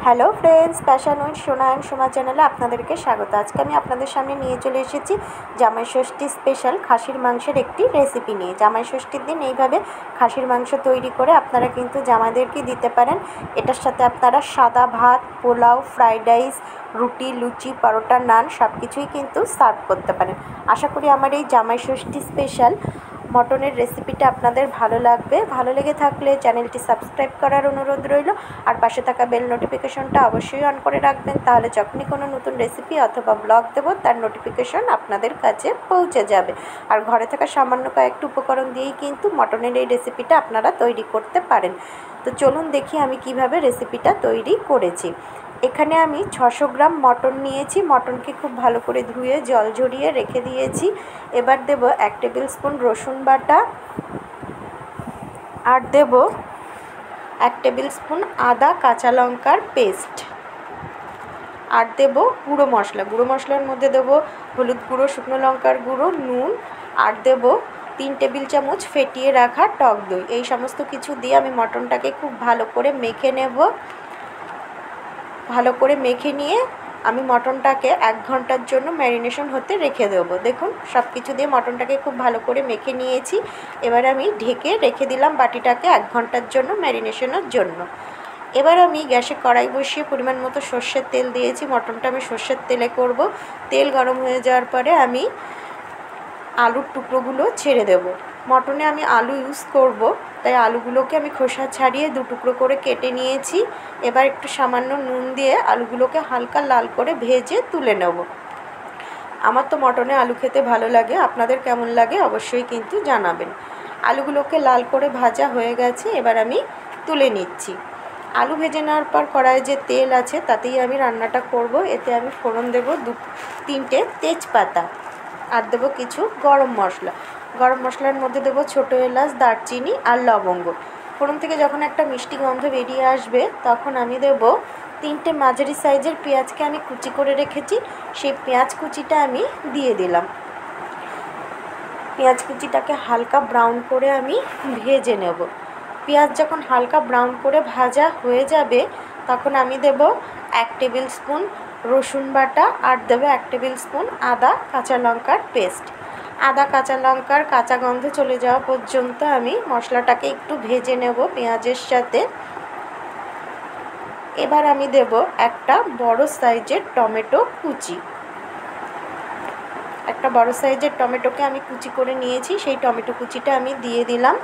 Hello friends, passion with সোনা and Soma চ্যানেলে আপনাদেরকে স্বাগত। আজকে আমি আপনাদের সামনে নিয়ে চলে এসেছি জামাই ষষ্ঠী স্পেশাল খাসির মাংসের একটি রেসিপি নিয়ে। জামাই ষষ্ঠীর দিন এইভাবে খাসির মাংস তৈরি করে আপনারা কিন্তু জামাইদেরকে দিতে পারেন। এটার সাথে আপনারা সাদা ভাত, পোলাও, ফ্রাইড রাইস, রুটি, লুচি, পরোটা, নান সব কিছুই কিন্তু সার্ভ করতে পারেন। আশা করি আমার এই জামাই ষষ্ঠী স্পেশাল মটনের রেসিপিটা আপনাদের ভালো লাগবে। ভালো লেগে থাকলে চ্যানেলটি সাবস্ক্রাইব করার অনুরোধ রইল, আর পাশে থাকা বেল নোটিফিকেশনটা অবশ্যই অন করে রাখবেন। তাহলে যখনই কোনো নতুন রেসিপি অথবা ব্লগ দেব তার নোটিফিকেশন আপনাদের কাছে পৌঁছে যাবে। আর ঘরে থাকা সামান্য কয়েকটি উপকরণ দিয়েই কিন্তু মটনের এই রেসিপিটা আপনারা তৈরি করতে পারেন। তো চলুন দেখি আমি কিভাবে রেসিপিটা তৈরি করেছি। এখানে আমি 600 গ্রাম মটন নিয়েছি। মটনকে খুব ভালো করে ধুয়ে জল ঝরিয়ে রেখে দিয়েছি। এবার দেব 1 টেবিল স্পুন রসুন বাটা, আর দেব 1 টেবিল স্পুন আদা কাঁচা লঙ্কার পেস্ট, আর দেব গুঁড়ো মশলা। গুঁড়ো মশলার মধ্যে দেব হলুদ গুঁড়ো, শুকনো লঙ্কার গুঁড়ো, নুন, আর দেব 3 টেবিল চামচ ফেটিয়ে রাখা টক দই। এই সমস্ত কিছু দিয়ে আমি মটনটাকে খুব ভালো করে মেখে নেব। ভালো করে মেখে নিয়ে আমি মটনটাকে 1 ঘন্টার জন্য ম্যারিনেশন হতে রেখে দেবো। দেখুন সব কিছু দিয়ে মটনটাকে খুব ভালো করে মেখে নিয়েছি। এবার আমি ঢেকে রেখে দিলাম বাটিটাকে 1 ঘন্টার জন্য ম্যারিনেশনের জন্য। এবার আমি গ্যাসে কড়াই বসিয়ে পরিমাণ মতো সর্ষের তেল দিয়েছি। মটনটা আমি সর্ষের তেলে করব। তেল গরম হয়ে যাওয়ার পরে আমি আলুর টুকরোগুলো ছেড়ে দেব। মটনে আমি আলু ইউজ করব, তাই আলুগুলোকে আমি খোসা ছাড়িয়ে 2 টুকরো করে কেটে নিয়েছি। এবার একটু সামান্য নুন দিয়ে আলুগুলোকে হালকা লাল করে ভেজে তুলে নেব। আমার তো মটনে আলু খেতে ভালো লাগে, আপনাদের কেমন লাগে অবশ্যই কিন্তু জানাবেন। আলুগুলোকে লাল করে ভাজা হয়ে গেছে, এবার আমি তুলে নিচ্ছি। আলু ভেজে নেওয়ার পর কড়াইয়ে যে তেল আছে তাতেই আমি রান্নাটা করব। এতে আমি ফোড়ন দেব 2-3টে তেজপাতা, আর দেবো কিছু গরম মশলা। গরম মশলার মধ্যে দেবো ছোটো এলাচ, দারচিনি আর লবঙ্গ। ফোড়ন থেকে যখন একটা মিষ্টি গন্ধ বেরিয়ে আসবে তখন আমি দেবো 3টে মাঝারি সাইজের পেঁয়াজকে আমি কুচি করে রেখেছি, সেই পেঁয়াজ কুচিটা আমি দিয়ে দিলাম। পেঁয়াজ কুচিটাকে হালকা ব্রাউন করে আমি ভেজে নেব। পেঁয়াজ যখন হালকা ব্রাউন করে ভাজা হয়ে যাবে তখন আমি দেব 1 টেবিল স্পুন রসুন বাটা, আর দেবো 1 টেবিল স্পুন আদা কাঁচা লঙ্কার পেস্ট। আদা কাঁচা লঙ্কার কাঁচা গন্ধ চলে যাওয়া পর্যন্ত আমি মশলাটাকে একটু ভেজে নেব পেঁয়াজের সাথে। এবার আমি দেব একটা বড় সাইজের টমেটো কুচি। একটা বড় সাইজের টমেটোকে আমি কুচি করে নিয়েছি, সেই টমেটো কুচিটা আমি দিয়ে দিলাম।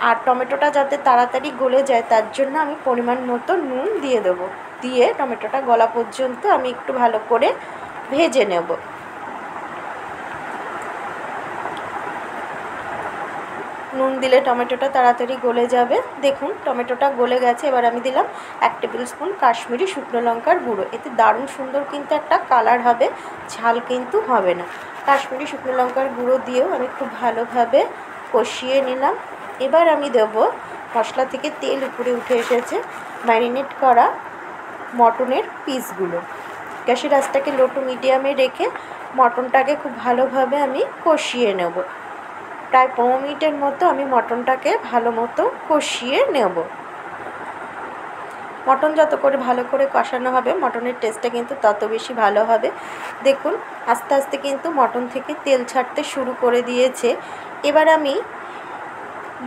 আর টমেটোটা যাতে তাড়াতাড়ি গলে যায় তার জন্য আমি পরিমাণ মতো নুন দিয়ে দেবো। দিয়ে টমেটোটা গলা পর্যন্ত আমি একটু ভালো করে ভেজে নেব। নুন দিলে টমেটোটা তাড়াতাড়ি গলে যাবে। দেখুন টমেটোটা গলে গেছে। এবার আমি দিলাম 1 টেবিল স্পুন কাশ্মীরি শুকনো লঙ্কার গুঁড়ো। এতে দারুণ সুন্দর কিন্তু একটা কালার হবে, ঝাল কিন্তু হবে না। কাশ্মীরি শুকনো লঙ্কার গুঁড়ো দিয়েও আমি খুব ভালোভাবে কষিয়ে নিলাম। এবার আমি দেব, মশলা থেকে তেল উপরে উঠে এসেছে, ম্যারিনেট করা মটনের পিসগুলো। গ্যাসের আঁচটাকে লো টু মিডিয়ামে রেখে মটনটাকে খুব ভালোভাবে আমি কষিয়ে নেব। প্রায় 15 মিনিটের মতো আমি মটনটাকে ভালো মতো কষিয়ে নেব। মটন যত করে ভালো করে কষানো হবে মটনের টেস্টটা কিন্তু তত বেশি ভালো হবে। দেখুন আস্তে আস্তে কিন্তু মটন থেকে তেল ছাড়তে শুরু করে দিয়েছে। এবার আমি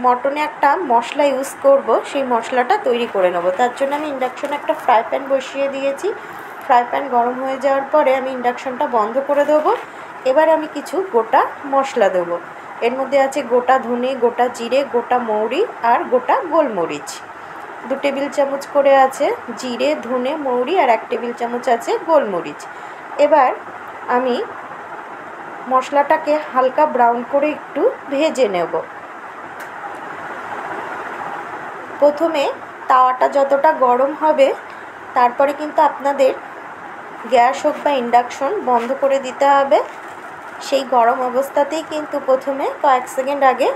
মটনে একটা মশলা ইউজ করব, সেই মশলাটা তৈরি করে নেব। তার জন্য আমি ইন্ডাকশনে একটা ফ্রাই প্যান বসিয়ে দিয়েছি। ফ্রাই প্যান গরম হয়ে যাওয়ার পরে আমি ইন্ডাকশনটা বন্ধ করে দেবো। এবার আমি কিছু গোটা মশলা দেবো। এর মধ্যে আছে গোটা ধনে, গোটা জিরে, গোটা মৌরি আর গোটা গোলমরিচ। 2 টেবিল চামচ করে আছে জিরে, ধনে, মৌরি, আর 1 টেবিল চামচ আছে গোলমরিচ। এবার আমি মশলাটাকে হালকা ব্রাউন করে একটু ভেজে নেব। প্রথমে তাওয়াটা যতটা গরম হবে তারপরে কিন্তু আপনাদের গ্যাস হোক বা ইন্ডাকশন বন্ধ করে দিতে হবে। সেই গরম অবস্থাতেই কিন্তু প্রথমে কয়েক সেকেন্ড আগে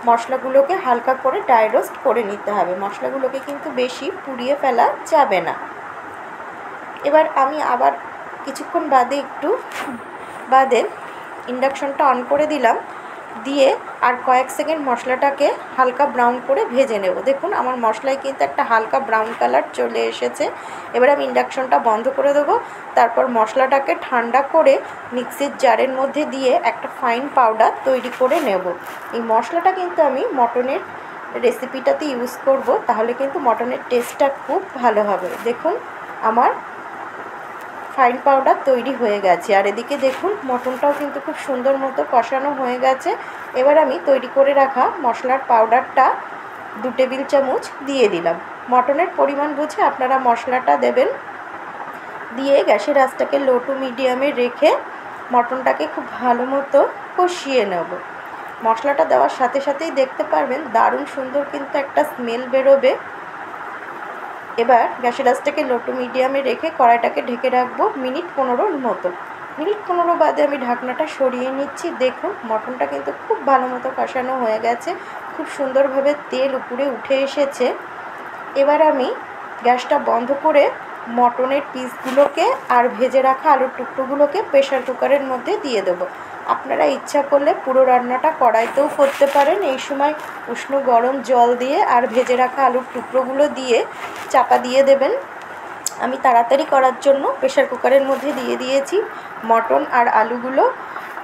মশলাগুলোকে হালকা করে ড্রাই রোস্ট করে নিতে হবে। মশলাগুলোকে কিন্তু বেশি পুড়িয়ে ফেলা যাবে না। এবার আমি আবার কিছুক্ষণ বাদে ইন্ডাকশনটা অন করে দিলাম। দিয়ে আর কয়েক সেকেন্ড মশলাটাকে হালকা ব্রাউন করে ভেজে নেব। দেখুন আমার মশলায় কিন্তু একটা হালকা ব্রাউন কালার চলে এসেছে। এবার আমি ইন্ডাকশনটা বন্ধ করে দেবো। তারপর মশলাটাকে ঠান্ডা করে মিক্সির জারের মধ্যে দিয়ে একটা ফাইন পাউডার তৈরি করে নেব। এই মশলাটা কিন্তু আমি মটনের রেসিপিটাতে ইউজ করব, তাহলে কিন্তু মটনের টেস্টটা খুব ভালো হবে। দেখুন আমার ফাইন পাউডার তৈরি হয়ে গেছে। আর এদিকে দেখুন মটনটাও কিন্তু খুব সুন্দর মতো কষানো হয়ে গেছে। এবার আমি তৈরি করে রাখা মশলার পাউডারটা 2 টেবিল চামচ দিয়ে দিলাম। মটনের পরিমাণ বুঝে আপনারা মশলাটা দেবেন। দিয়ে গ্যাসের আঁচটাকে লো টু মিডিয়ামে রেখে মটনটাকে খুব ভালো মতো কষিয়ে নেব। মশলাটা দেওয়ার সাথে সাথেই দেখতে পারবেন দারুণ সুন্দর কিন্তু একটা স্মেল বেরোবে। এবার গ্যাসের আঁচটাকে লো টু মিডিয়ামে রেখে কড়াইটাকে ঢেকে রাখবো মিনিট 15 মতো। মিনিট 15 বাদে আমি ঢাকনাটা সরিয়ে নিচ্ছি। দেখুন মটনটা কিন্তু খুব ভালো মতো কষানো হয়ে গেছে, খুব সুন্দরভাবে তেল উপরে উঠে এসেছে। এবার আমি গ্যাসটা বন্ধ করে মটনের পিসগুলোকে আর ভেজে রাখা আলুর টুকরোগুলোকে প্রেশার কুকারের মধ্যে দিয়ে দেবো। আপনারা ইচ্ছা করলে পুরো রান্নাটা কড়াইতেও করতে পারেন। এই সময় উষ্ণ গরম জল দিয়ে আর ভেজে রাখা আলুর টুকরোগুলো দিয়ে চাপা দিয়ে দেবেন। আমি তাড়াতাড়ি করার জন্য প্রেশার কুকারের মধ্যে দিয়ে দিয়েছি মটন আর আলুগুলো।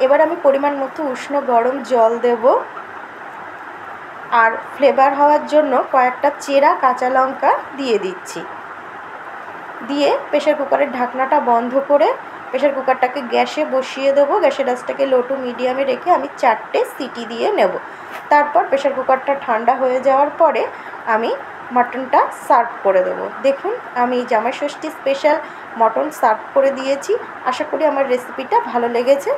এবার আমি পরিমাণ মতো উষ্ণ গরম জল দেব আর ফ্লেভার হওয়ার জন্য কয়েকটা চেরা কাঁচা লঙ্কা দিয়ে দিচ্ছি। দিয়ে প্রেশার কুকারের ঢাকনাটা বন্ধ করে প্রেশার কুকারটাকে গ্যাসে বসিয়ে দেবো। গ্যাসের আঁচটাকে লো টু মিডিয়ামে রেখে আমি 4টে সিটি দিয়ে নেব। তারপর প্রেশার কুকারটা ঠান্ডা হয়ে যাওয়ার পরে আমি মটনটা সার্ভ করে দেবো। দেখুন আমি জামাই ষষ্ঠী স্পেশাল মটন সার্ভ করে দিয়েছি। আশা করি আমার রেসিপিটা ভালো লেগেছে।